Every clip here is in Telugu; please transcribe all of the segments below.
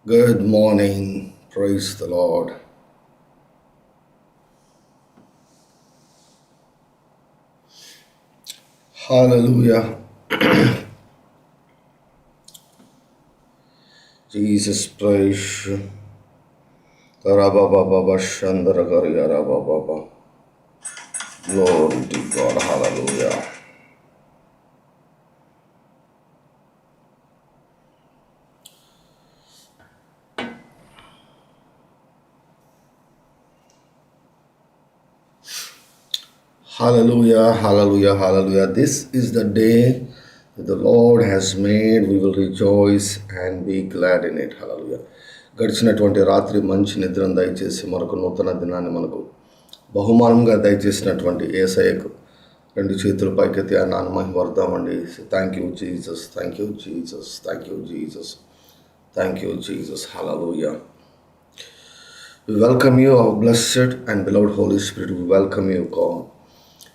Good morning. Praise the Lord. Hallelujah. Jesus praise. Tarababa Shandara Garyara Baba. Glory to God. Hallelujah. Hallelujah. Hallelujah. Hallelujah. This is the day that the Lord has made. We will rejoice and be glad in it. Hallelujah. గడిచినటువంటి రాత్రి మంచి నిద్రను దయచేసి మరొక నూతన దినాన్ని మనకు బహుమానంగా దయచేసినటువంటి యేసయ్యకు రెండు చేతుల పైకెత్తి ఆయన నామమహిమ వర్దామండి. Thank you Jesus, thank you Jesus, thank you Jesus, thank you Jesus. Hallelujah. We welcome you, our blessed and beloved Holy Spirit. We welcome you, God.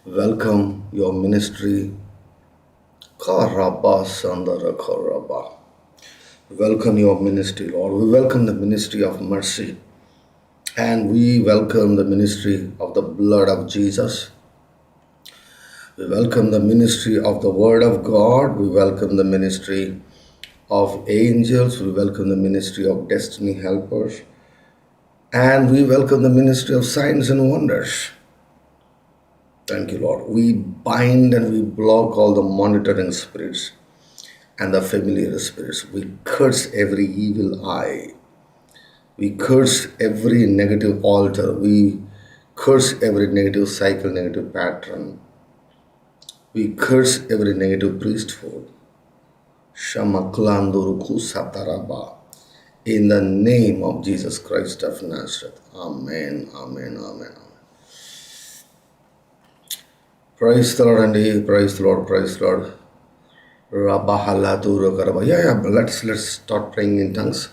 Welcome your ministry. Karaba Sandara Karaba. We welcome your ministry, Lord. We welcome the ministry of mercy. And we welcome the ministry of the blood of Jesus. We welcome the ministry of the Word of God. We welcome the ministry of angels. We welcome the ministry of destiny helpers. And we welcome the ministry of signs and wonders. Thank you, Lord. We bind and we block all the monitoring spirits and the familiar spirits. We curse every evil eye. We curse every negative altar. We curse every negative cycle, negative pattern. We curse every negative priesthood. Shamaklanduruku Sataraba. In the name of Jesus Christ of Nazareth. Amen. Amen. Amen. Praise the Lord and praise the Lord. Praise the Lord. Let's start praying in tongues.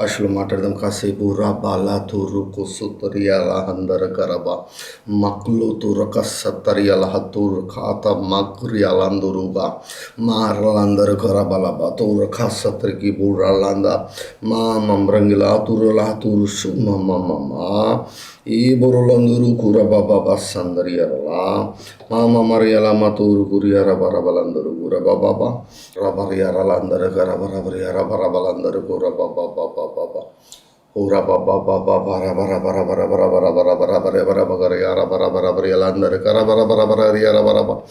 అసలు మాట్లాడదాం కాసేపు. రాబాలా తూరుకు సుతరియాల అందర కరబ మక్లు తురక సత్తరియాల హత్తూరు ఖాత మక్రియాలందురుగా మారలందరు కరబలబ తూరక సత్తరికి బూరాలంద మా మమ్రంగిలా తురలా తురుసు మమ్మ ఈ బురులందరూ కురబాబా సందరియరలా మామ మరియల మతూరు కురియర బరబలందరూ కురబాబా రబరియరలందరు కరబరబరియర బరబలందరూ కురబాబా Ura baba baba bara bara bara bara bara bara bara bara bara bara bara yara bara bara bara yalandar kara bara bara bara yara bara bara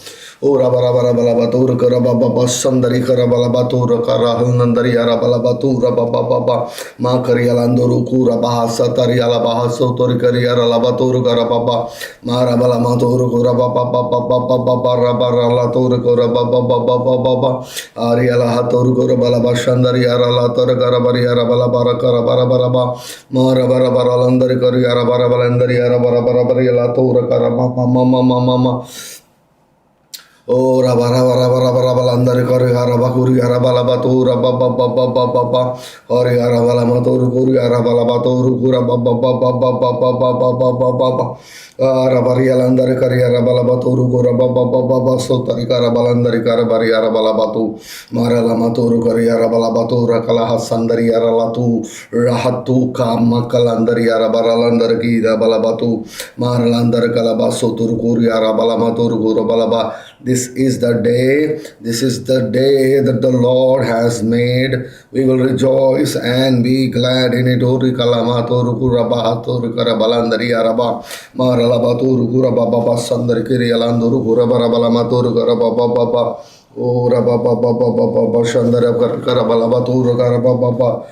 ura bara bara bara batur kara baba basandari kara bala batur kara halnandari yara bala batura baba baba ma kari yalanduru kura bahasa tari yala bahaso tori kari yara la batur kara baba mara bala matur kura baba baba baba bara bara la tur kura baba baba baba ari yala hatur kura bala basandari yara la tor kara bari yara bala bara kara bara bara ba Mara bara bara landari kari yara bara balandari yara bara bara bara yala tura kara mama mama mama mama Oh, rabara bara bara bara balandari kari yara bakuri yara bala batura baba baba baba baba kari yara bala maturu kuri yara bala baturu kura baba baba baba baba baba baba Rabari alandari kari yara bala baturu kura baba baba baba sotari kara balandari kara bari yara bala batu mara la maturu kari yara bala batura kala hasandari yara latu rahatu kama kalandari yara bara landari ki da bala batu mara landari kala baso turu kuri yara bala maturu kura bala ba. This is the day that the Lord has made. We will rejoice and be glad in it. Ori kalamatur kuraba hatur karabalandari araba maralabatur kuraba baba sandari kiri alanduru kuraba rabalamatur karaba baba ora baba baba baba sandara karabalabatur karaba baba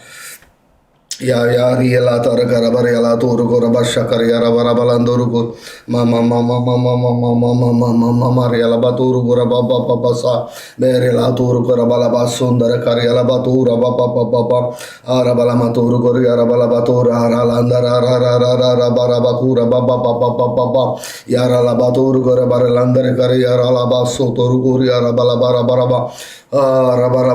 yari yala tar karabar yala turu koraba shakar yara barabalanduru ko mama mama mama mama mama mama mama yala baturu koraba baba basa bere la turu koraba ba sundara kar yala batura baba baba arabala maturu kor yara bala batura aralandara ara barabakura baba baba baba yara la baturu koraba landara kar yara la baso turu kor yara bala bara baraba rabara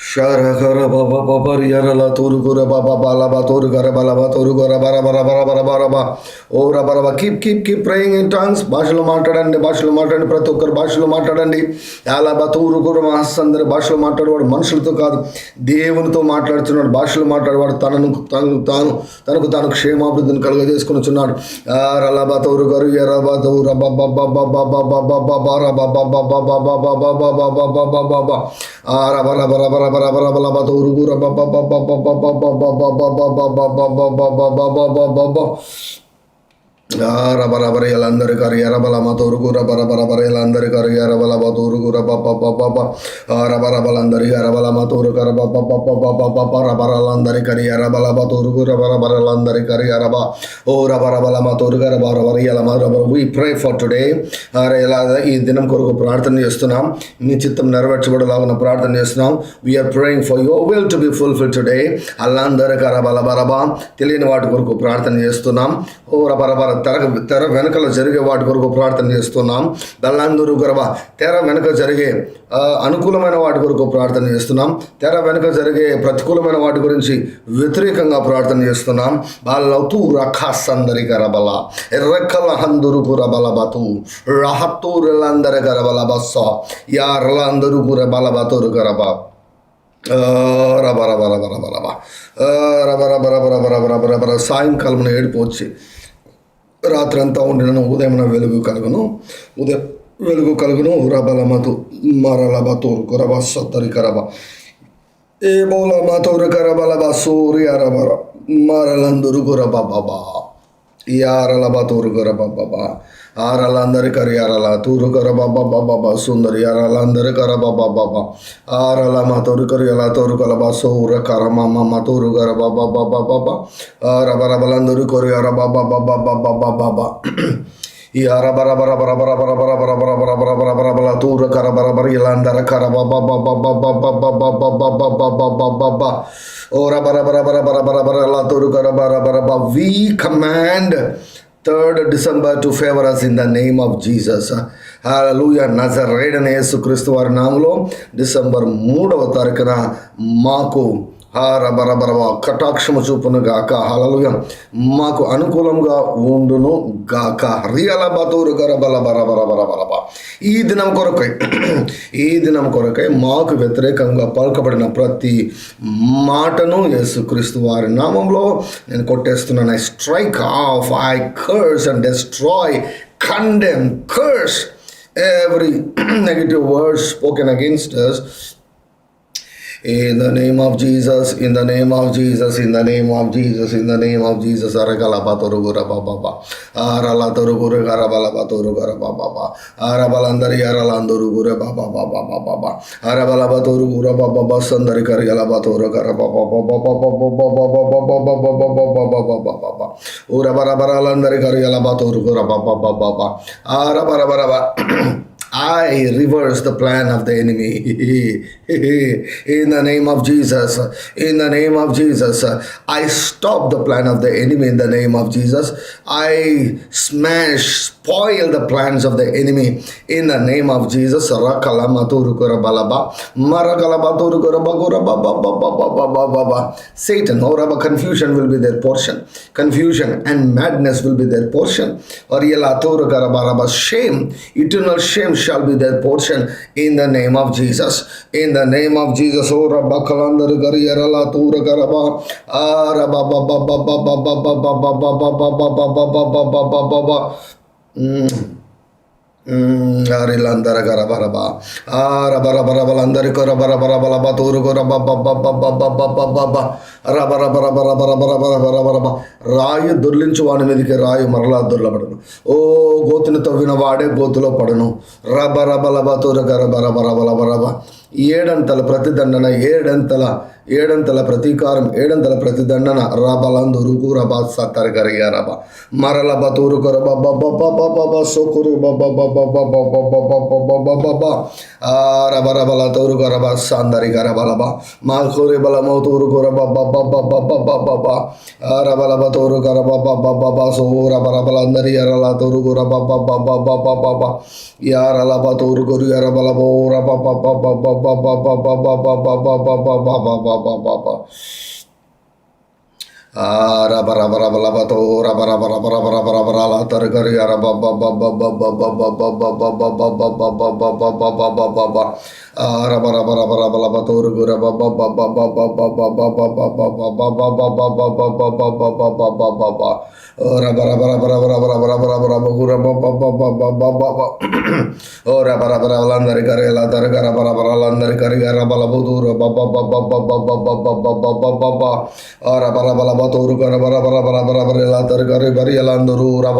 Shara gara baba baba yara la toru gora baba bala ba toru gara bala ba toru gora bara bara bara bara bara ba ora bara ba keep praying in tongues భాషలో మాట్లాడండి ప్రతి ఒక్కరు భాషలో మాట్లాడండి అలా బా తోరు గora మహస్సందరి భాషలో మాట్లాడేవాడు మనుషులతో కాదు దేవునితో మాట్లాడుతున్నాడు భాషలో మాట్లాడేవాడు తనకు తాను క్షేమాభివృద్ధిని కలుగజేసుకొనిచున్నాడు అలా బా తోరు గరు ఎరా బా తోరు బా బా బా బా బా బా బా బా బా రా బా బా బా బా బా బా బా బా బా బా బా బా బా బా ఆరా బరా బరా బరా బరా బరా బరా బా తోరు గుర బా బా బా బా బా బా బా బా బా బా బా బా బా బా బా బా బా బా బా రబరబర ఎలందరి కరు ఎరబల మతోరుగు రబరబరబర ఎలందరి కరు ఎరబల మతోరుగు రబ రబరబలందరి ఎరబల మతోరు కర రబరలందరి కరి ఎరబల మతోరుగు రబరబరలందరి కరి ఎరబ ఓ రబరబల మతోరు రబరబర ఎలమ రబర వి ప్రే ఫర్ టుడే ఇలా ఈ దినం కొరకు ప్రార్థన చేస్తున్నాం మీ చిత్తం నెరవేర్చబడలాగా ప్రార్థన చేస్తున్నాం we are praying for your will to be fulfil today అల్లందరి కర బలబరబ తెలియని వాటి కొరకు ప్రార్థన చేస్తున్నాం ఓ రబరబర తెర వెనుకలో జరిగే వాటి కొరకు ప్రార్థన చేస్తున్నాం దళ్ళందరూ గొరవ తెర వెనుక జరిగే అనుకూలమైన వాటి కొరకు ప్రార్థన చేస్తున్నాం తెర వెనుక జరిగే ప్రతికూలమైన వాటి గురించి వ్యతిరేకంగా ప్రార్థన చేస్తున్నాం బాలతూ రఖాసందరి గరబల ఎర్రకల హందురు గురబల బతు రహతూరులందరి గరబల బస్స యారలందరూ గురబల బతురు గరబ రబ సాయంకాలం ఏడుపు వచ్చి రాత్రంతా ఉండిన ఉదయం వెలుగు కలుగును రబల మధు మరల బతూరు కొరబ సత్తరి కరబ ఏ బోల మతూరు కరబల బసూరి అరబర మరలందురు గురబ బాబా యారల బతూరు గురబ బాబా ఆరలందరి కరి అరల తూరు కర బాబా బాబా సుందరి అరలందరి కర బాబా బాబా ఆరల మతూరు కరి అలా తోరు కల సౌర కర మమ్మ తూరు కర బాబా బాబా బాబా రబరబలందరు కొరి అర బాబా బాబా బాబా బాబా ఈ అరబరబరబరబరబరబరబరబరబరబరబరబర తూర కర బరబర ఇలాందర కర బాబా బాబా బాబా బాబా బాబా బాబా బాబా ఓ రబరబరబరబరబరబర అలా తూరు కర బరబరబ వి command 3rd December to favor us in the name of Jesus. హల్లెలూయా. నజరేయుడైన యేసుక్రీస్తు వారి నామములో డిసెంబర్ 3వ తారీఖున మాకు రబరబరబ కటాక్షము చూపును గాక. హల్లెలూయా. మాకు అనుకూలంగా ఉండును గాక. రియల బతూరు గరబల బరబరబరబరబ ఈ దినం కొరకై మాకు వ్యతిరేకంగా పలుకబడిన ప్రతి మాటను యేసుక్రీస్తు వారి నామంలో నేను కొట్టేస్తున్నాను. I strike off, I curse and destroy, condemn, curse every negative word spoken against us. In the name of Jesus, in the name of Jesus, in the name of Jesus, in the name of Jesus. Aragala batoru gura baba, arala toru gura garabala batoru gura baba, arabalandari aralanduru gura baba baba baba, arabala batoru gura baba sandari karigala batoru gura baba baba baba baba, urabarabalandari karigala batoru gura baba baba, arabarabaraba. I reverse the plan of the enemy. In the name of Jesus. In the name of Jesus. I stop the plan of the enemy in the name of Jesus. I spoil the plans of the enemy in the name of Jesus. Satan, or confusion will be their portion. Confusion and madness will be their portion. Shame, eternal shame shall be their portion in the name of Jesus. In the name of Jesus. Oh rabba kalandar gari yarala tura garaba araba baba baba baba baba baba baba arilandar garabaraba arabarabalandar korabarabaraba turu korababa baba రబరబరబరబరబరబరబరబరబ రాయి దొర్లించు వాని మీదకి రాయి మరలా దొర్లబడను. ఓ గోతుని తవ్విన వాడే గోతులో పడను. రబరబలబతుర గరబరబరబరబరబ ఏడంతల ప్రతిదండన, ఏడంతల ఏడంతల ప్రతీకారం, ఏడంతల ప్రతిదండన రబలందురుకు రబ సతరగరియ రబ మరలబ తూరుకు రబ సోకురు రబ రబల తూరుకు రబ సందరి గరబలబ మాకురి బలమౌతూరు కొరబ రబలబ తూరు కరబ సోర బరబలందరి ఎరల తూరుకు రబ యారలబ తూరు కొరు ఎరబలబో రబ రబ రబ రబలబతో రబ రబ రబ రబ రబ రబరాల తరగరి రబ రబ రబ రబ రబలబ తోరుగు రబ రబ రబ రబ రబ రబ రబ రబ రబ రబ గుర ఓ రబ రబ రబలందరి కరి ఎలా తరగ రబ రబ రబలందరి కరి రబలబు దూర రబ రబల తోరు రబ రబ రబ రబ రబ ఎలా తరగరి బరి ఎలా అందరూ రబ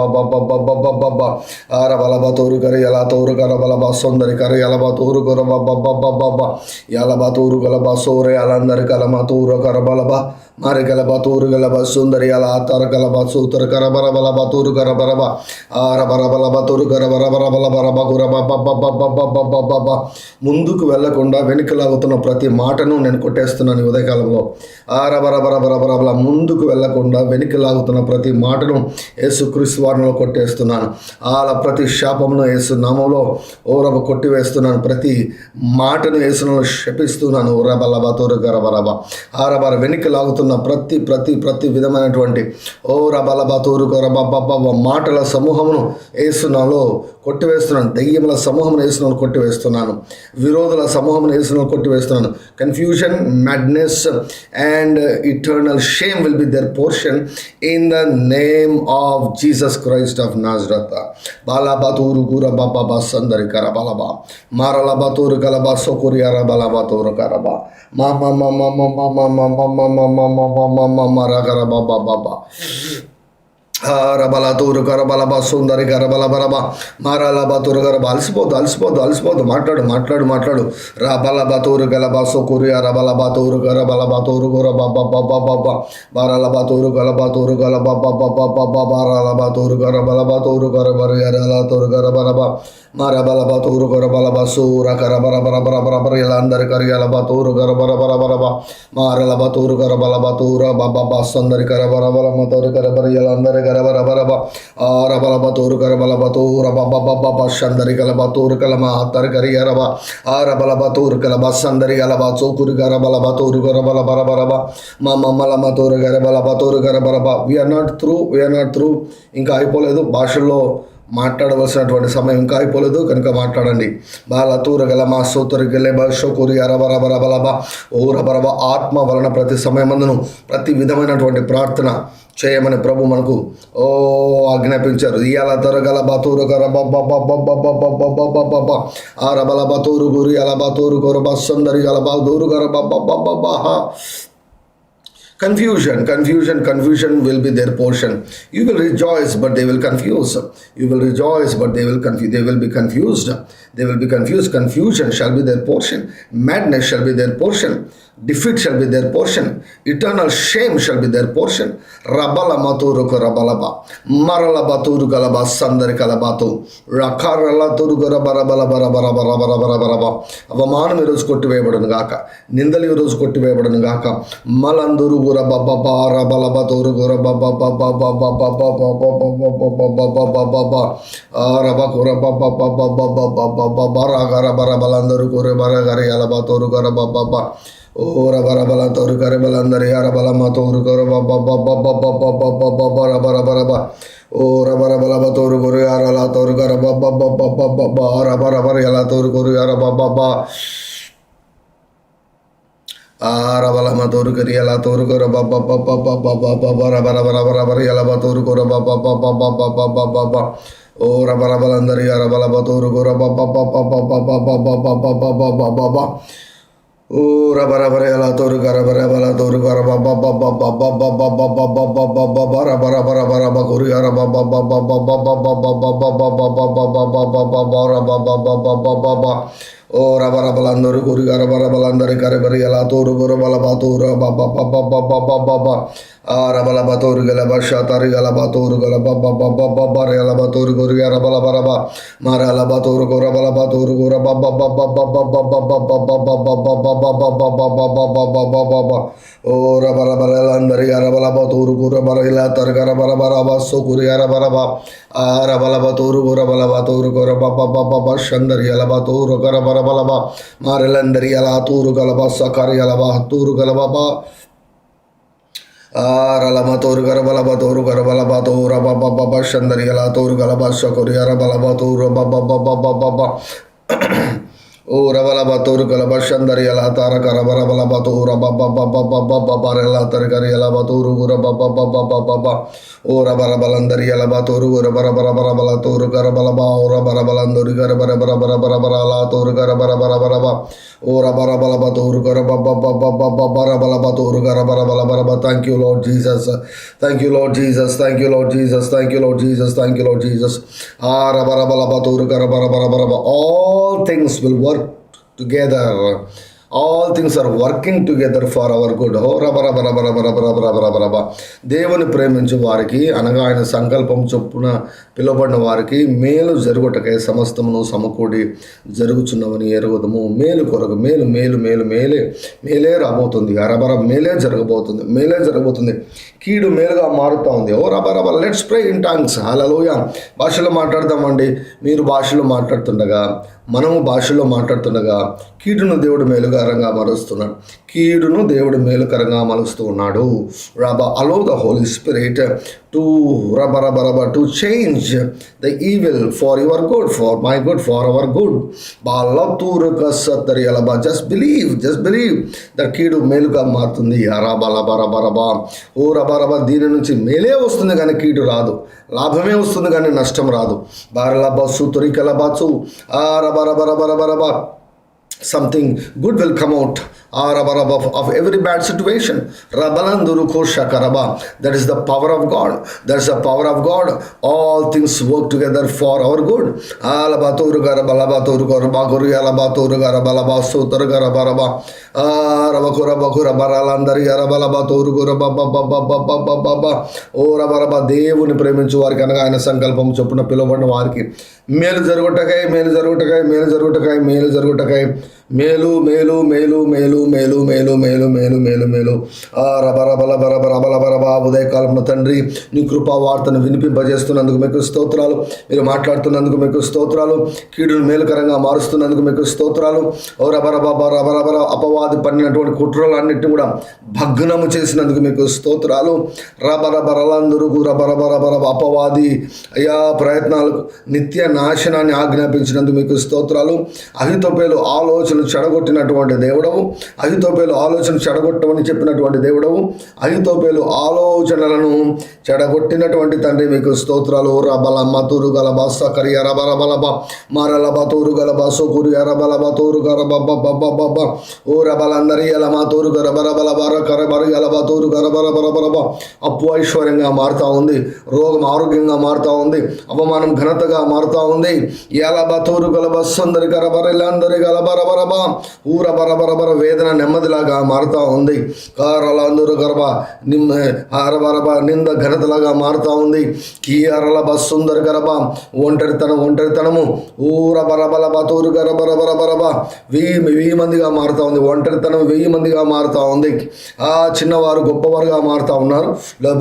రబలబ తోరు కరి ఎలా తోరు కరబలబ సుందరి కరి ఎలబ తోరు కొరబ ఎలబ తూరు గలబ సోరే అలందరి కలమ తూరు కరబలబ మరి గలబ తూరు గలబ సుందరి అలా తర గలబ సూతర కరబరబలబ తూరు కరబరబ ఆరబరబలబ తూరు కరబరబరబలబరబ గురబ ముందుకు వెళ్లకుండా వెనుకలాగుతున్న ప్రతి మాటను నేను కొట్టేస్తున్నాను ఉదయకాలంలో. ఆరబరబరబరబల ముందుకు వెళ్లకుండా వెనుకలాగుతున్న ప్రతి మాటను యేసుక్రీస్తు వారిలో కొట్టేస్తున్నాను. అలా ప్రతి శాపమును యేసు నామంలో ఓరబ కొట్టివేస్తున్నాను. ప్రతి మాటను యేసును శపిస్తున్నాను. ఓరబలబ తూరు కరబరబ ఆరబర వెనుకలాగుతున్న ప్రతి విధమైనటువంటి ఓ రబలబ తూరు కరబ మాటల సమూహమును యేసునాలో కొట్టివేస్తున్నాను. దెయ్యముల సమూహమును యేసునాలో కొట్టివేస్తున్నాను. విరోధుల సమూహమును యేసునాలో కొట్టివేస్తున్నాను. Confusion, madness and eternal shame will be their portion in the name of Jesus Christ of Nazareth. balaba turu gura baba basandari karabalaba maralaba turu kalaba sokuri arabalaba turu karaba mama mama mama mama mama mama mama mama rakaraba baba రబల తూరు కరబలబ సుందరి కరబలబరబ మారలబ తూరు కరబ అలసిపోద్దు మాట్లాడు రబలబ తూరు గలబ సోకురి రబలబ తూరు కరబలబ తూరు గుర బారలబ తూరు గలబ తూరు గలబ బారలబ తూరు కరబలబ తూరు కరబర ఎరల తూరు కరబరబ మరబలబ తూరు కరబలబ సూర కరబరబరబరబర ఇలాందరి కరియలబ తూరు కరబరబరబరబ మారలబ తూరు కరబలబ తూర బబ సుందరి కరబరబలమ తూరు కరబర ఇలాందరి రబరబ ఆరబలబ తూరు కరబలబ తూర బబ సందరి కలబ తూరు కలమ తర కరియరబ ఆరబలబ తూరు కలబ సందరి కలబ చోకురు కరబలబ తూరు కరబల బరబరబ మమ్మలమ తూరు కరబలబ తూరు కరబరబ వీఆర్ నాట్ త్రూ ఇంకా అయిపోలేదు. భాషల్లో మాట్లాడవలసినటువంటి సమయం ఇంకా అయిపోలేదు కనుక మాట్లాడండి. బాల తూర గలమ సోతరు గెలెబ షోకురి అరబరబరబలబ ఓరబరబ ఆత్మ వలన ప్రతి సమయమందును ప్రతి విధమైనటువంటి ప్రార్థన చేయమని ప్రభు మనకు ఆజ్ఞాపించారు. ఇయాల తరగల బతూరు కర ఆరబల బతూరు గురి అల బతూరు కొర బస్సందరి గల బూరు కర Confusion will be their portion. You will rejoice, but they will confuse. You will rejoice, but they will confuse. They will be confused. Confusion shall be their portion. Madness shall be their portion. Defeat shall be their portion. Eternal shame shall be their portion. Rabala maturuka rabalaba. Marala baturu galaba sandari kalabatu. Rakarala turuga rabarabala barabarabarabarabarabaraba. అవమానం ఈరోజు కొట్టివేయబడును గాక. నిందలు ఈరోజు కొట్టివేయబడును గాక. మలందురు గుర బబ్బా రబలబ తూరు గుర బబ్బా రబ కుర బబ్బా రాగర బరబలందరు కుర బరగరి అలబ తూరు గుర బబ్బా ఓ రబరబల తోరు కరబలందరి అరబలమ్మ తోరు కొర రబరబరబ ఓ రబరబలబ తోరు కొరు అరల తోరు కర రబరబర ఎలా తోరు కొరు అరబ రబలమ్మ తోరు కరి ఎలా తోరు కొర రబరబరబర ఎలా తోరు కొర ఓ రబరబలందరి అరబలబ తోరు కొర ఓ రబరబర ఎలా తోరు గరబర బల తోరు గరబ రబరబరబరబ కొరి గరబ ఓ రబరబలందరూ గురి గరబరబలందరి కరబరి ఎలా తోరు గురబల బతూరు ఆ రబల బతూరు గల బష తరి గల బతూరు గల గల బతూరు గురి గరబల బరబ మరల బతూరు గురబల బతూరు గుర ఓ రబరబలందరి గరబల బతూరు గురబల ఇలా తరి గరబల బరబ సో గురి గరబరబ ఆ రబల బతూరు గురబల బతూరు గుర షందరి గల బతూరు గరబరబలబ మారలందరి ఎలా తూరు గలబ సకరి గలబ తూరు గలబ రలమ తోరు గరబలబ తోరు గరబలబ తోర బబ్బ షందరి గల తోరు గలబ సకరి గరబలబ తోరు బబ్బ ఓ రబలబ తోరు గలబ షందరి ఎలా తార గరబరబలబ తోర బబ్బ తరి గరి ఎలా బతూరు గుర బబ్బ ఓ రబరబలందరి ఎలా బతూరు గుర బరబరబల తోరు గరబలబ ఓ రబరబలందరి గరబరబరబరబర అలా తోరు గరబరబరబరబ ఓ రబరబలబ తోరు గర బబ్బ తోరు గరబరబలబరబ. Thank you lord Jesus, thank you lord Jesus, thank you lord Jesus, thank you lord Jesus, thank you lord Jesus. ఆ రబరబలబ తోరు గరబరబరబరబ. All things will work together. All things are working together for our good. ఓ రబరబరబరబరబరబరబరబ. దేవుని ప్రేమించు వారికి అనగా ఆయన సంకల్పం చొప్పున పిలువబడిన వారికి మేలు జరుగుటకై సమస్తమును సమకూడి జరుగుచున్నవని ఎరుగుదము. మేలు కొరకు మేలు మేలు మేలు మేలే రాబోతుంది. రబర మేలే జరగబోతుంది. కీడు మేలుగా మారుతూ ఉంది. ఓ రబరబ. Let's pray in tongues. Hallelujah. భాషలో మాట్లాడదామండి. మీరు భాషలో మాట్లాడుతుండగా, మనము భాషలో మాట్లాడుతుండగా కీడును దేవుడు మేలుకరంగా మరుస్తున్నాడు. మలుస్తూ ఉన్నాడు. Allow the holy spirit to to change the evil for your good, for my good, for our good. Just believe that కీడు మేలుగా మారుతుంది. ఓ రబరబ. దీని నుంచి మేలే వస్తుంది కానీ కీడు రాదు, లాభమే వస్తుంది కానీ నష్టం రాదు. బారలబస్సు తొరికలబచ్చు ఆ రబరబరబరబరబ. Something good will come out of every bad situation. Rabalanduru koshakaraba. That is the power of God. That's the power of God. All things work together for our good. Alabaturu garabalabatoru garabaguru alabaturu garabalabasuturu garabaraba. Rabakura bakura baralandari garabalabatoru gurababababababababa. ఓ రబరబ. దేవుని ప్రేమించు వారికి అనగా ఆయన సంకల్పం చొప్పున పిలువబడిన వారికి మేలు జరుగుటకై మేలు రబరబరబరబరబరబ. ఉదయకాలం తండ్రి నీ కృపా వార్తను వినిపింపజేస్తున్నందుకు మీకు స్తోత్రాలు. మీరు మాట్లాడుతున్నందుకు మీకు స్తోత్రాలు. కీడును మేలుకరంగా మారుస్తున్నందుకు మీకు స్తోత్రాలు. ఓ రబరబర. అపవాది పన్నినటువంటి కుట్రలన్నింటినీ కూడా భగ్నము చేసినందుకు మీకు స్తోత్రాలు. రబరబరలందరూ రబరబరబర అపవాది అయా ప్రయత్నాలకు నిత్య నాశనాన్ని ఆజ్ఞాపించినందుకు మీకు స్తోత్రాలు. అహితోపేలు ఆలోచన చెడగొట్టినటువంటి దేవుడవు, అహితోపేలు ఆలోచన చెడగొట్టమని చెప్పినటువంటి దేవుడవు, అహితోపేలు ఆలోచనలను చెడగొట్టినటువంటి తండ్రి మీకు స్తోత్రాలు. రబల మతురు గలబ సకరి రబరబలబ మరలబ తూరు గలబ సోకురి రబలబ తూరు గరబబ్బబ్బబ్బబ్బ. ఓ రబలందరి ఎలమ తూరు గరబరబలబర కరబరి గలబ తూరు గరబరబరబరబ. అప్పు ఐశ్వర్యంగా మారుతూ ఉంది, రోగం ఆరోగ్యంగా మారుతూ ఉంది, అవమానం ఘనతగా మారుతూ ఉంది. ఎలబ తూరు గలబ సుందరి గరబరిలందరి గలబరబరబ. ఊర బరబరబర వేదన నెమ్మదిలాగా మారుతూ ఉంది. కారలందరూ గర్భ హరబరబ నింద ఘనతలాగా మారుతూ ఉంది. కీ అరలబ సుందర గరబ ఒంటరితనము ఊర బరబల బతూరు గరబరబరబరబ 1000 మందిగా మారుతూ ఉంది. ఒంటరితనం 1000 మందిగా మారుతూ ఉంది. ఆ చిన్నవారు గొప్పవారుగా మారుతూ ఉన్నారు.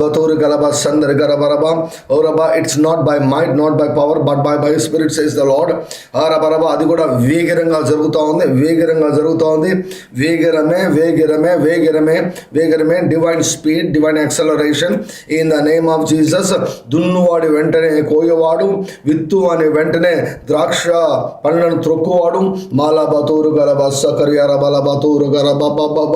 బతూరు గలబ సందరి గరబరబ ఓరబ. It's not by might, not by power, but by spirit says the lord. ఆరబరబ. అది కూడా వేగరంగా జరుగుతూ ఉంది. వేగరమే divine speed, divine acceleration in the name of Jesus. దున్నువాడి వెంటనే కోయవాడు, విత్తు అని వెంటనే ద్రాక్ష పండ్లను త్రొక్కువాడు. మాల బతూరు గలబ సకర్యర బల బతూరు గర బబ్బ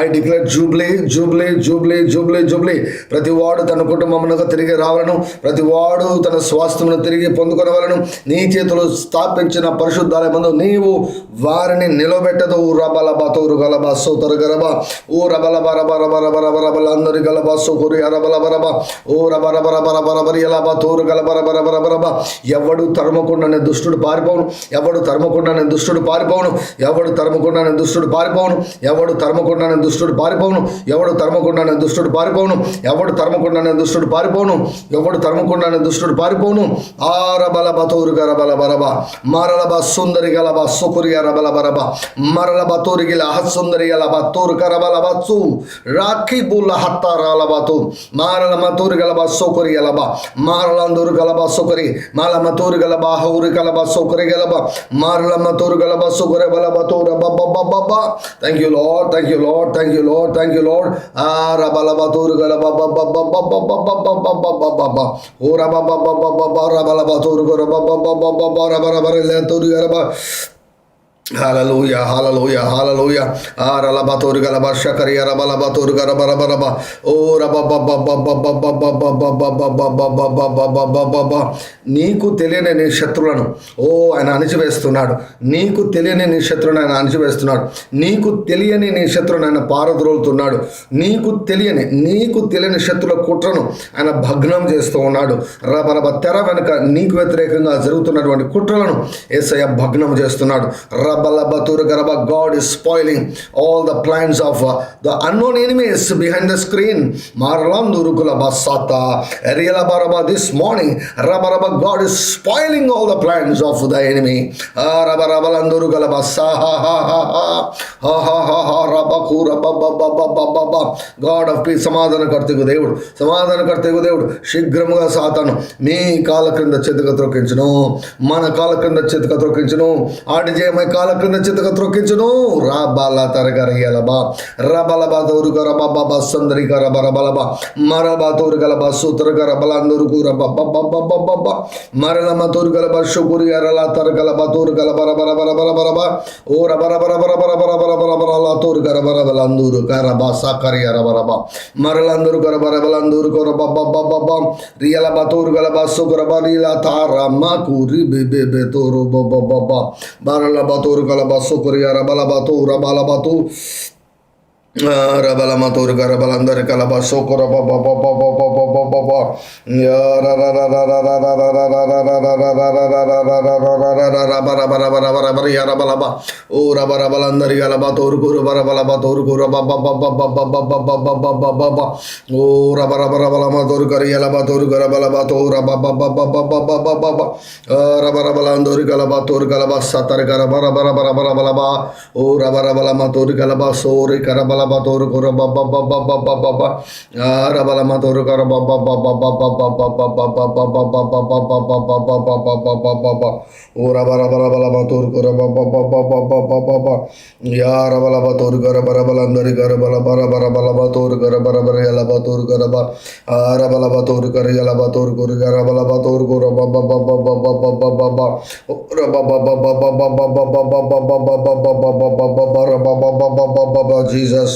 I declare jubilee jubilee jubilee jubilee jubilee. ప్రతి వాడు తన కుటుంబమునకు తిరిగి రావాలను, ప్రతి వాడు తన స్వాస్థ్యమును తిరిగి పొందుకొనవలను. నీ చేతులు స్థాపించిన పరిశుద్ధాలయమందు నీవు వారిని నిలబెట్టదు. రబల బతూరు గలబ సోతరు గరబ ఓ రబల బర బర బర బర బర బల అందరి గలబ సోకురి అరబల బరబ ఓ రబర బర బర బర బరి ఎలా బతూరు గలబర బర బర బరబ. ఎవడు తరుమకుండానే దుష్టుడు పారిపోవును, ఎవడు తరుమకుండానే దుష్టుడు పారిపోవును, ఎవడు తరుమకుండానే దుష్టుడు పారిపోవును, ఎవడు తరుమకుండానే దుష్టుడు పారిపోవును, ఎవడు తరుమకుండానే దుష్టుడు పారిపోవును, ఎవడు తరుమకుండానే దుష్టుడు పారిపోవును, ఎవడు తరుమకుండానే దుష్టుడు పారిపోవును. ఆరబల బతూరు గరబల బరబ మరల సుందరి గలబ సుకురి అరబల బరబ మరల బతూరి గిల హసుందరి గల బతూరు కరబల బత్సు రాఖీ బుల్ల హత్తారాల బతు మారల మతూరు గలబ సోకురి గలబ మారలందూరు గలబ సోకరి మాల మతూరు గలబ హౌరి గలబ సోకరి గలబ మారల మతూరు గలబ సోకరి బల బతూర బబ్బబ్బబ్బ. Thank you lord, thank you lord, thank you lord, thank you lord. ఆరబల బతూరు గలబ బబ్బబ్బబ్బబ్బబ్బబ్బబ్బబ్బబ్బ ఓ రబబ్బబ్బబ్బబ్బ రబల బతూరు గలబ బబ్బబ్బబ్బ రబరబర లేతూరు గలబ. Hallelujah hallelujah hallelujah. ఆరల బతూరు గలబ షకరి అరబల బతూరు గరబర బరబ ఓ రబబ్బబ్బబ్బబ్బబ్బబ్బబ్బబ్బబ్బబ్బబ్బబ్బబ్బబ్బబ్బబ్బ. నీకు తెలియని నీ శత్రువులను ఆయన అణిచివేస్తున్నాడు. నీకు తెలియని నీ శత్రువుని ఆయన అణిచివేస్తున్నాడు. నీకు తెలియని నీ శత్రువుని ఆయన పారద్రోలుతున్నాడు. నీకు తెలియని శత్రుల కుట్రను ఆయన భగ్నం చేస్తూ ఉన్నాడు. రబరబ తెర వెనుక నీకు వ్యతిరేకంగా జరుగుతున్నటువంటి కుట్రలను యేసయ్య భగ్నం చేస్తున్నాడు. God is spoiling all the plans of the unknown enemies behind the screen. This morning, God is spoiling all the plans of the enemy. God of peace, సమాధానకర్తకు దేవుడు శీఘ్రముగా సాతాను మీ కాళ్ళ క్రింద చేతుక త్రొక్కించును, మన కాళ్ళ క్రింద చేతుక త్రొక్కించును, ఆడి జయమై కాళ్ళ క్రింద చితక త్రొక్కించును. రాబాల తరగరయ్యలబా రబలబా తోరుగర బాబా సందరికర బరబలబా మరబా తోరుగలబ సూత్రగర బలందరుకు రబ్బబ్బబ్బబ్బబ్బ మరలమ తోరుగలబ షుకురి అరల తరగలబ తోరుగల బరబర బరబర బరబ ఓ రబర బరబర బరబర బరబర బరల తోరుగర బరబలందూరు కరబ సాకరి అరబరబ మరలందరు కర బరబలందూరు కొర బబ్బబ్బబ్బబ్బ రియలబ తోరుగలబ సుగర బరిల తార మాకురి Bebe బెతోరు బబ్బబ్బబ్బ Barala Batur Galabasu Korea Rabalabatu Rabalabatu Rabalamatur Garabalandar Calabaso Korababa Yarabalaba O Rabarabalandar Galabatur Guru Barabalabatur Guru Baba O Rabarabalamatur Garialabatur Garabalabatur Rababa Rabarabalandur Galabatur Galabasatar Garabarabalaba O Rabarabalamatur Galabasori Karabala Batur Kura Baba Rabalamatur Karababa Urabarabalamatur Kura Baba Yarabalabatur Garabalandari Garabalabarabatur Garabarabarabatur Garaba Arabalabatur Kariyalabatur Gurabalabatur Gura Baba Jesus.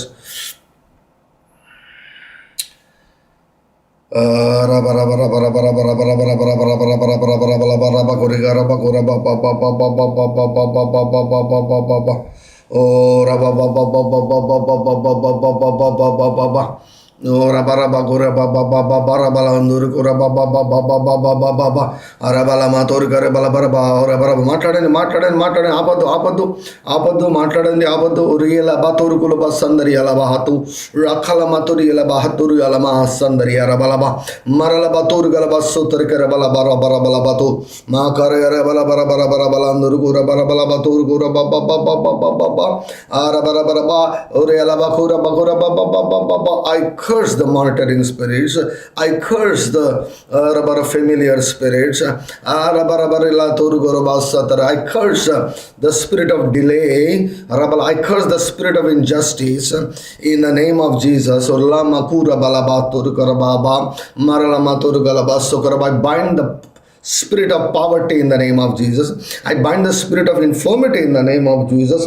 Ora baraba gora baba baba barabala andur gora baba baba baba baba arabala matur gare bala baraba ora baraba మాట్లాడండి ఆపద్దు మాట్లాడండి రియల బాతురు కుల బసందరి అల బాహతు రఖల మతురి అల బాహతురు అల మహసందరి అరబలబ మరల బాతురు గల బస్సు తరికర బల బర బర బల బతు మా కర బల బర బర బర బల అంdur గుర బర బల బతురు గుర బబ బబ బబ ఆర బర బర బా ఒరే అల బకుర బకుర బబ బబ I curse the monitoring spirits. I curse the familiar spirits. I curse the spirit of delay. I curse the spirit of injustice in the name of Jesus. I bind the spirit of poverty in the name of Jesus. I bind the spirit of infirmity in the name of Jesus.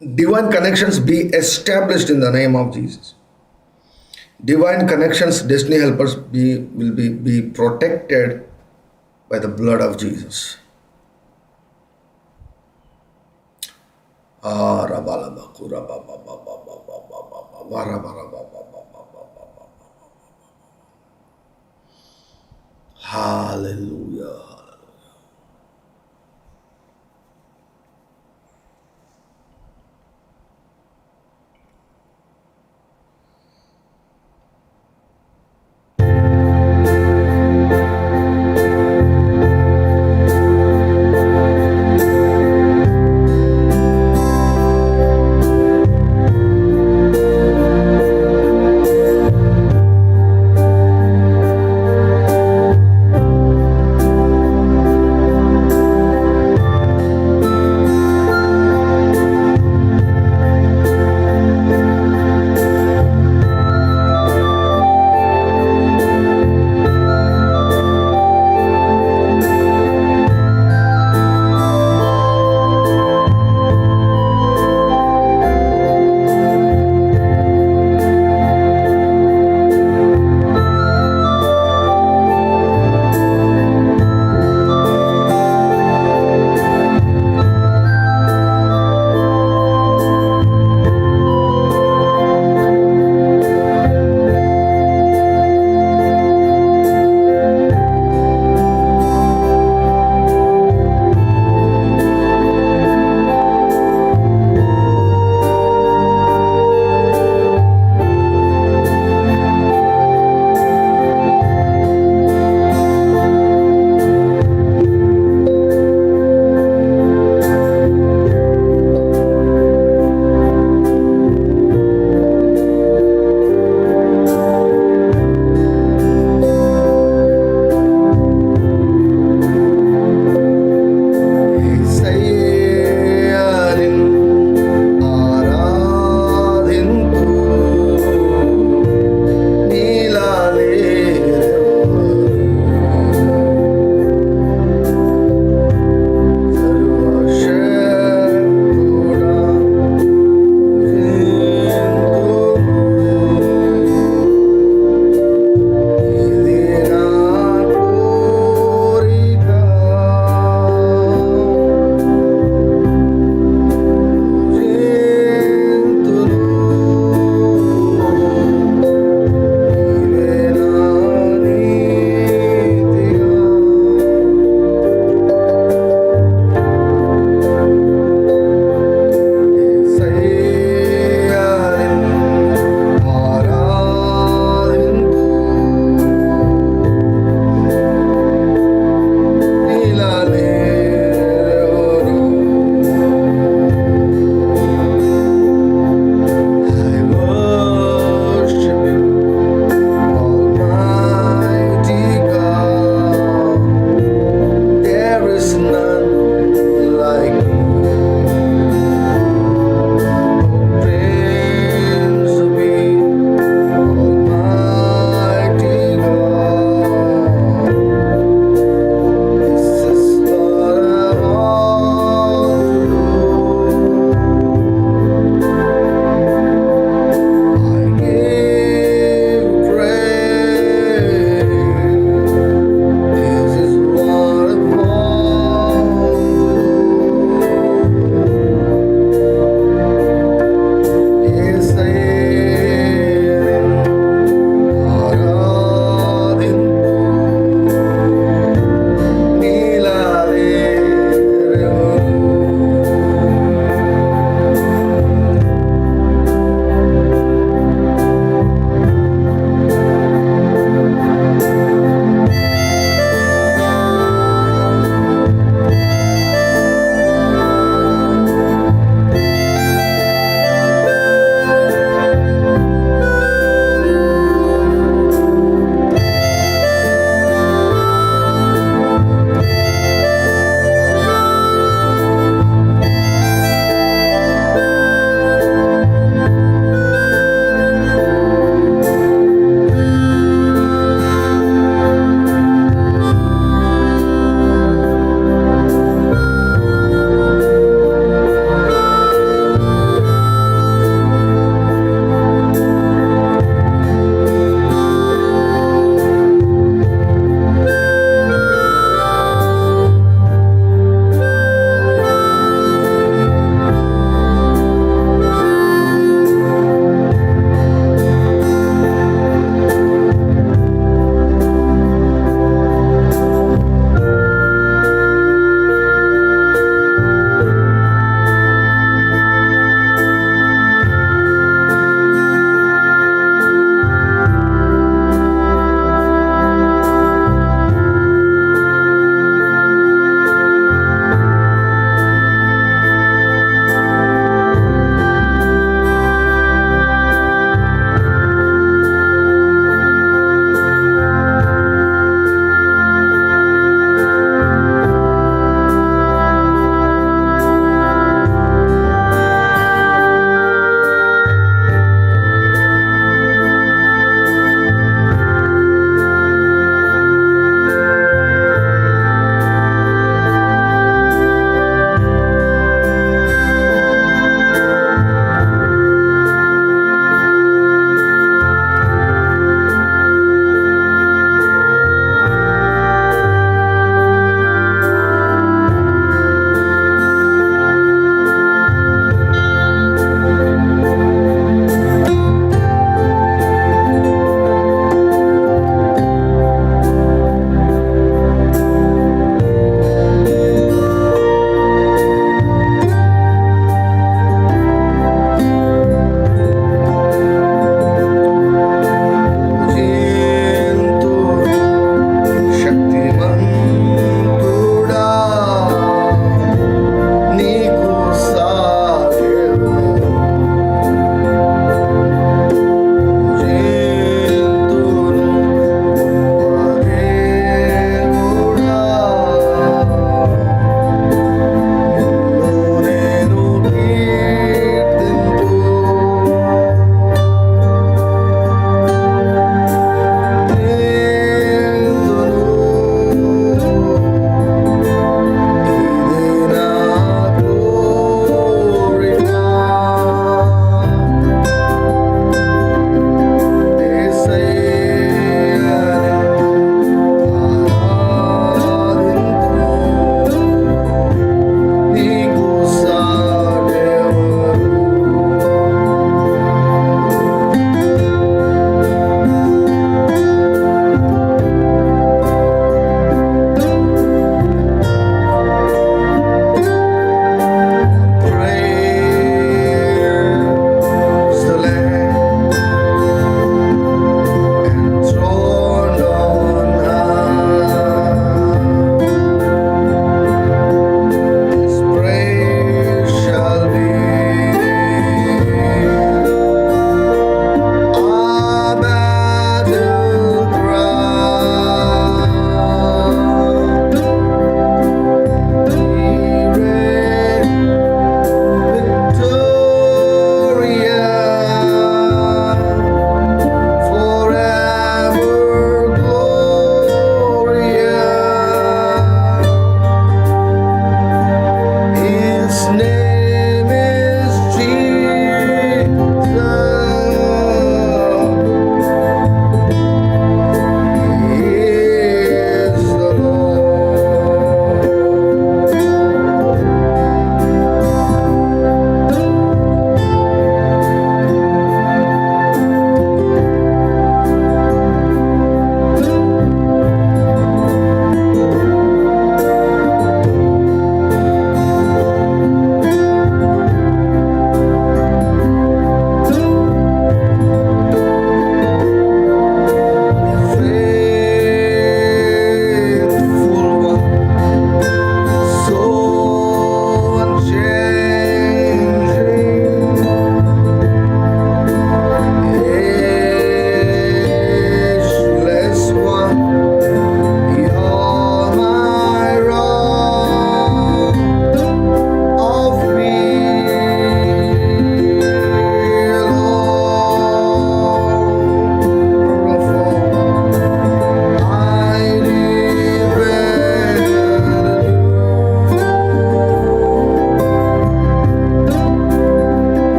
Divine connections be established in the name of Jesus. Divine connections, destiny helpers will be protected by the blood of Jesus. Ah, rabalaba, kurababa, warabarababa. Hallelujah.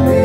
Be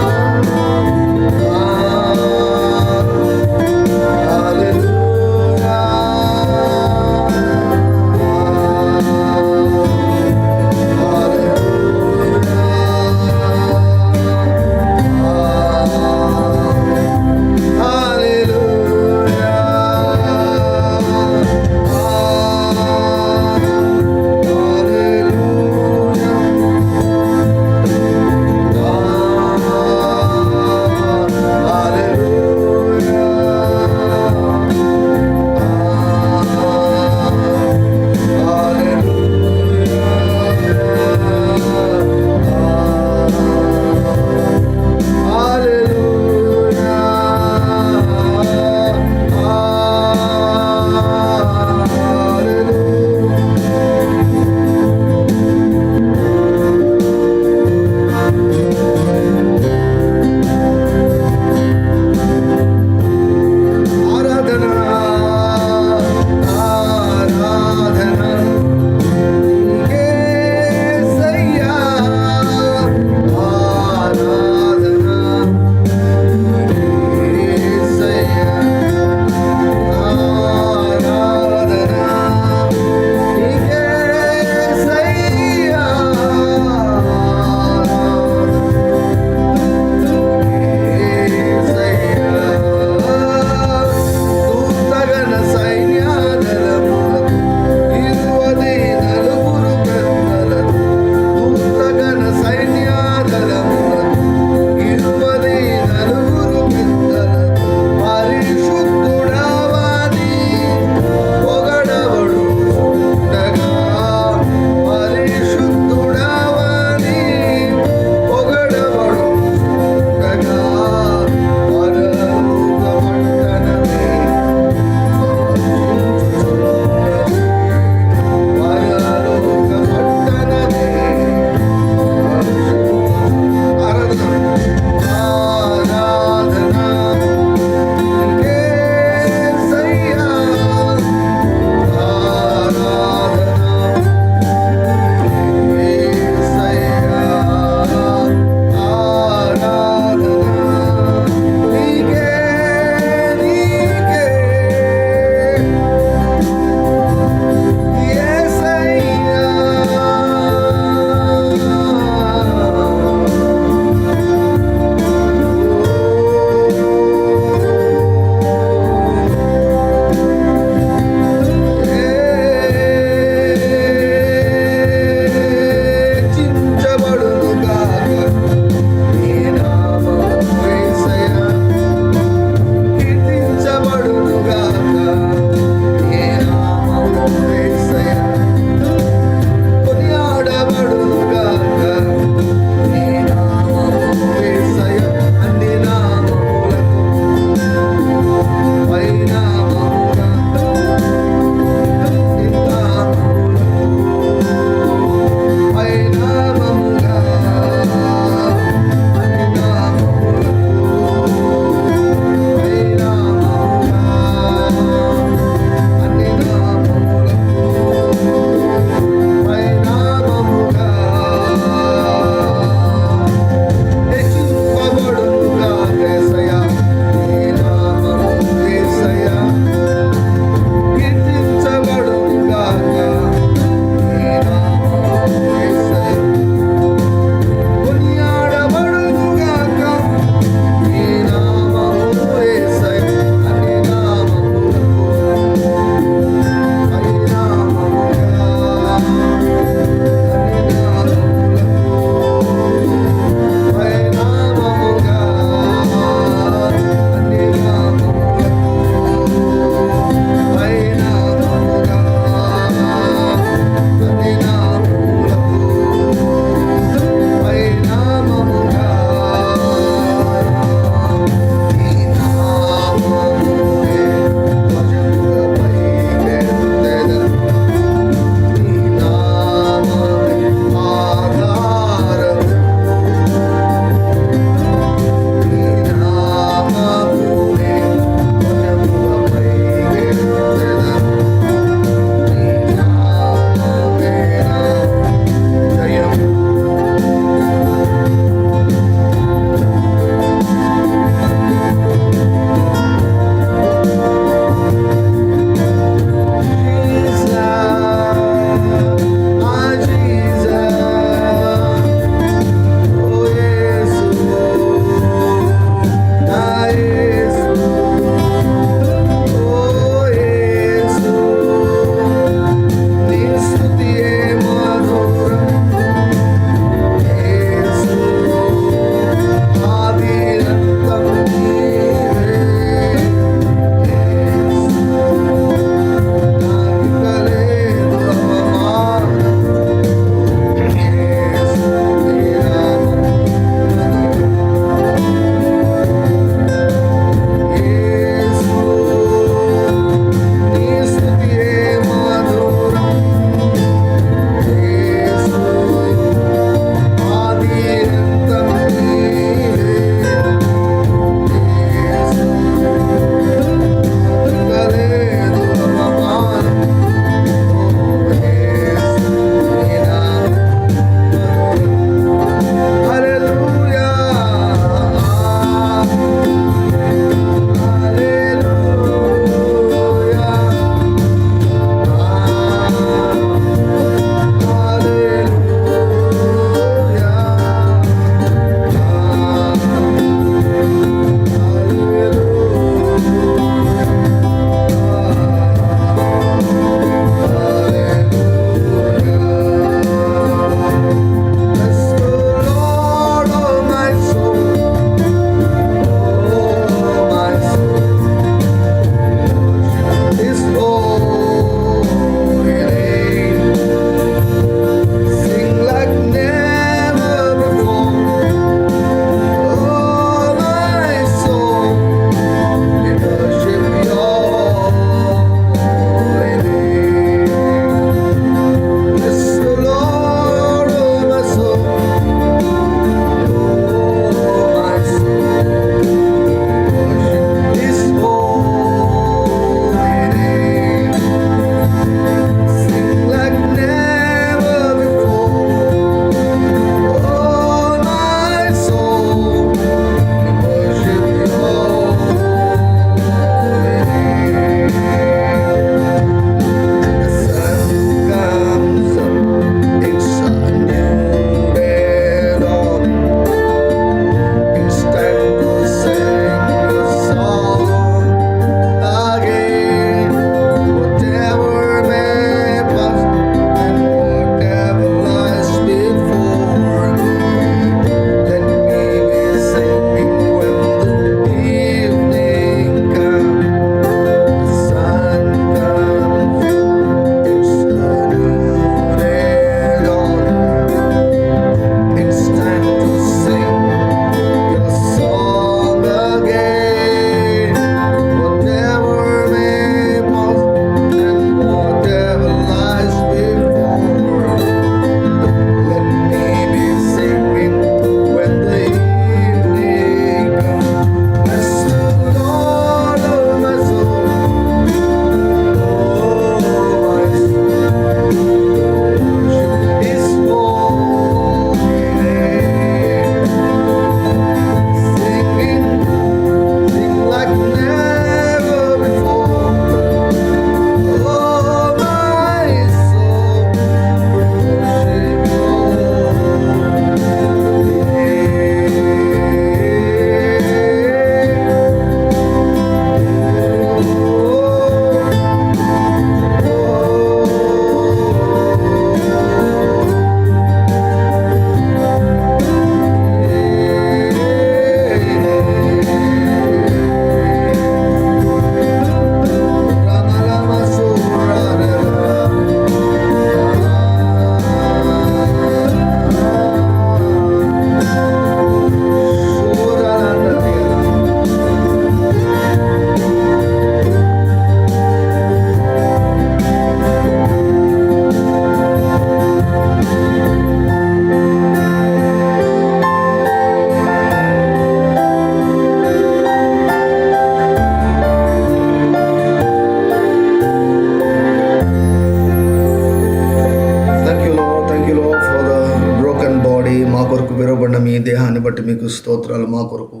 దేహాన్ని బట్టి మీకు స్తోత్రాలు. మా కొరకు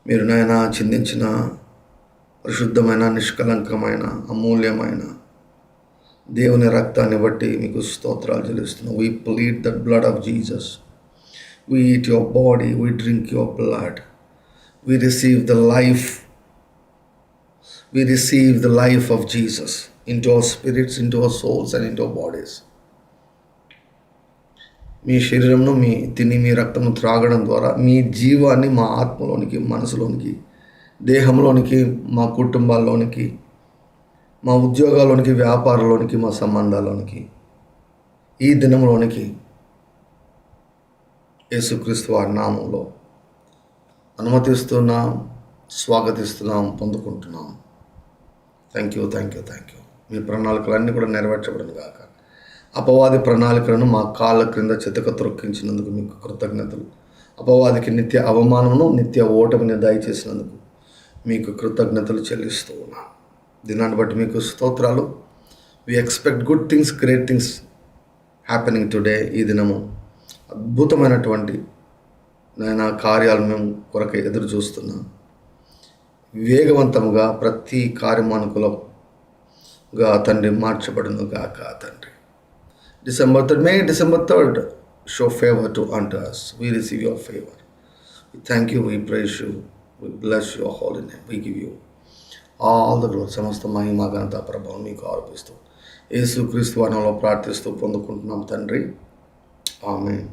మీరు నాయన చిందించిన పరిశుద్ధమైన, నిష్కలంకమైన, అమూల్యమైన దేవుని రక్తాన్ని బట్టి మీకు స్తోత్రాలు చెల్లిస్తున్నాం. We plead the blood of Jesus. We eat your body, we drink your blood. We receive the life. We receive the life of Jesus into our spirits, into our souls and into our bodies. మీ శరీరంను మీ రక్తము త్రాగడం ద్వారా మీ జీవాన్ని మా ఆత్మలోనికి, మనసులోనికి, దేహంలోనికి, మా కుటుంబాల్లోనికి, మా ఉద్యోగాల్లోనికి, వ్యాపారంలోనికి, మా సంబంధాల్లోనికి, ఈ దినంలోనికి యేసుక్రీస్తు వారి నామంలో అనుమతిస్తున్నాం, స్వాగతిస్తున్నాం, పొందుకుంటున్నాం. Thank you. మీ ప్రణాళికలన్నీ కూడా నెరవేర్చబడిన గాక. అపవాది ప్రణాళికలను మా కాళ్ళ క్రింద చితక త్రొక్కించినందుకు మీకు కృతజ్ఞతలు. అపవాదికి నిత్య అవమానమును, నిత్య ఓటమిని దయచేసినందుకు మీకు కృతజ్ఞతలు చెల్లిస్తూ ఉన్నాను. దినాన్ని బట్టి మీకు స్తోత్రాలు. We expect good things, great things happening today. ఈ దినము అద్భుతమైనటువంటి నాయన కార్యాలు మేము కొరకై ఎదురు చూస్తున్నాం. వేగవంతముగా ప్రతి కార్యమానుకులుగా తండ్రి మార్చబడును గాక. తండ్రి December 3rd show favor unto us. We receive your favor. We thank you, we praise you, we bless your holy name. We give you all the glory. సమస్త మహిమ, ఘనత, ప్రభావం మీకు ఆరోపిస్తూ యేసుక్రీస్తు నామములో ప్రార్థిస్తూ పొందుకుంటున్నాం తండ్రి. ఆమేన్.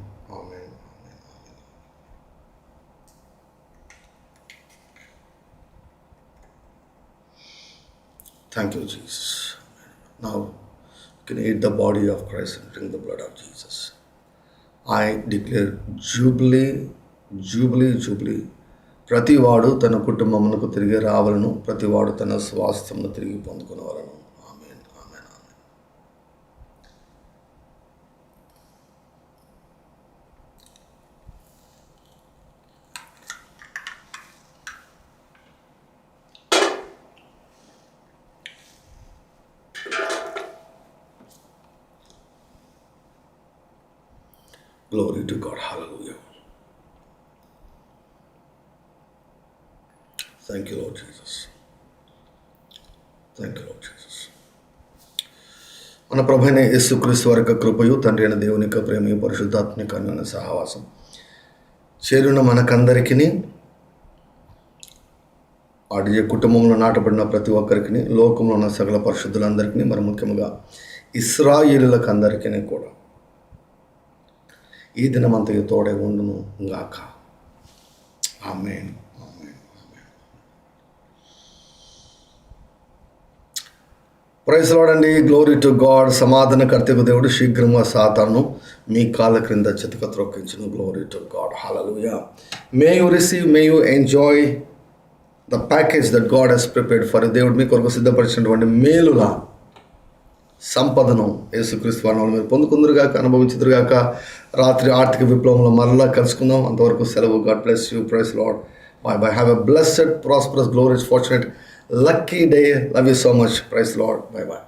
Thank you, Jesus. Now you can eat the body of Christ and drink the blood of Jesus. I declare jubilee. ప్రతివాడు తన కుటుంబమునకు తిరిగి రావాలను, ప్రతివాడు తన స్వాస్థ్యమును తిరిగి పొందుకునేవాలను. ఆమేన్. Glory to God. Hallelujah. Thank you, Lord Jesus. మన ప్రభువైన యేసుక్రీస్తు వారి యొక్క కృపయు, తండ్రి అయిన దేవుని యొక్క ప్రేమయు, పరిశుద్ధాత్మిక అన్యోన్య సహవాసం చేరున్న మనకందరికీ, ఆడియో కుటుంబంలో నాటబడిన ప్రతి ఒక్కరికి, లోకంలో ఉన్న సకల పరిశుద్ధులందరికీ, మరి ముఖ్యంగా ఇశ్రాయేలులకు అందరికీ కూడా ఈ దినమంతయు తోడే ఉండును గాక. ఆమేన్. ప్రైజ్ లార్డ్ అండి. Glory to God. సమాధానకర్తకు దేవుడు శీఘ్రంగా సాతాను మీ కాళ్ళ క్రింద చితక త్రొక్కించును. Glory to God. Hallelujah. May you receive, may you enjoy the package that God has prepared for. దేవుడు మీ కొరకు సిద్ధపరిచినటువంటి మేలుల సంపదను యేసుక్రీస్తు వారి నామములో మీరు పొందుకుందురుగాక, అనుభవించుదురుగాక. రాత్రి ఆర్థిక విప్లవంలో మరలా కలుసుకుందాం. అంతవరకు సెలవు. God bless you. Praise Lord. Bye. Have a blessed, prosperous, glorious, fortunate, lucky day. Love you so much. Praise the Lord. Bye.